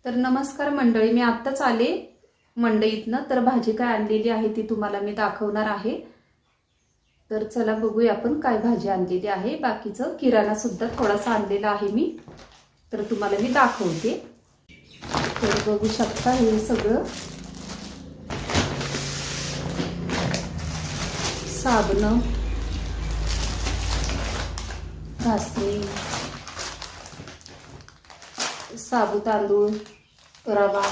तर नमस्कार मंडळी, मी आत्ताच आले मंडईतनं. तर भाजी काय आणलेली आहे ती तुम्हाला मी दाखवणार आहे. तर चला बघूया आपण काय भाजी आणलेली आहे. बाकीचं किराणा सुद्धा थोडासा आणलेला आहे मी, तर तुम्हाला मी दाखवते. तर बघू शकता हे सगळं साबण, घासणी, साबू तांदूळ, रवा,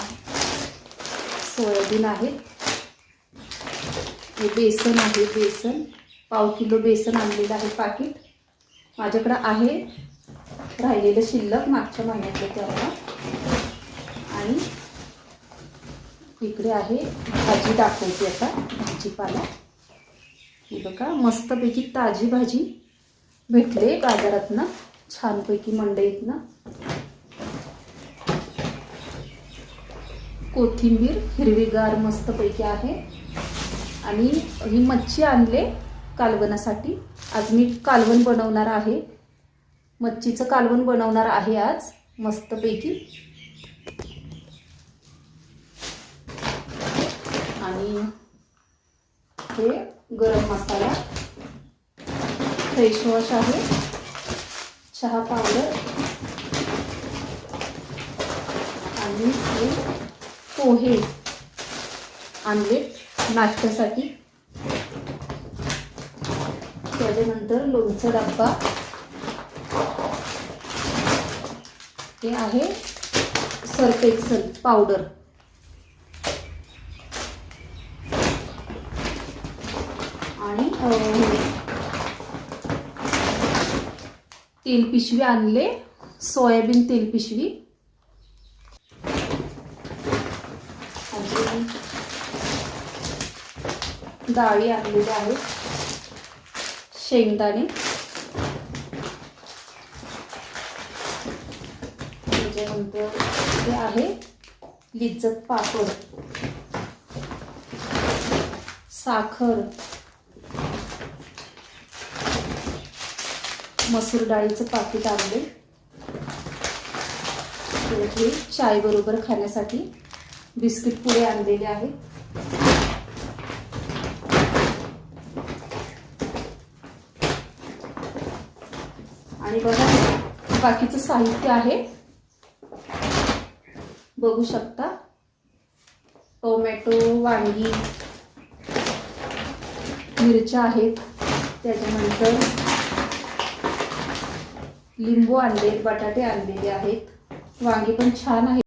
सोयाबीन आहे, हे बेसन आहे. बेसन पाव किलो बेसन आणलेलं आहे पाकिट. माझ्याकडे आहे राहिलेलं शिल्लक मागच्या महिन्यातलं तेव्हा. आणि इकडे आहे भाजी दाखवते आता, भाजीपाला. ही बघा मस्तपैकी ताजी भाजी भेटले बाजारातनं, छानपैकी मंडईतनं. कोथिंबीर हिरवीगार मस्तपैकी आहे. आणि ही मच्छी आणले कालवणासाठी. आज मी कालवण बनवणार आहे, मच्छीचं कालवण बनवणार आहे आज मस्तपैकी. आणि हे गरम मसाला, फेस वॉश आहे, चहा पावडर आणि हे पोहे आणले नाश्त्यासाठी. त्याच्यानंतर लोणचं डब्बा, हे आहे सर्फ एक्सेल पावडर. आणि तेल पिशवी आणले, सोयाबीन तेल पिशवी. डाळी आणलेल्या आहेत, शेंगदाणे, त्याच्यानंतर हे आहे लिज्जत पापड, साखर, मसूर डाळीचं पाकिट आणले. हे चाय बरोबर खाण्यासाठी बिस्किट पुडे आणलेले आहेत. आणि बघा बाकीचं साहित्य आहे, बघू शकता. टोमॅटो, वांगी, मिरच्या आहेत. त्याच्यानंतर लिंबू आणले, बटाटे आणलेले आहेत. वांगी पण छान आहे.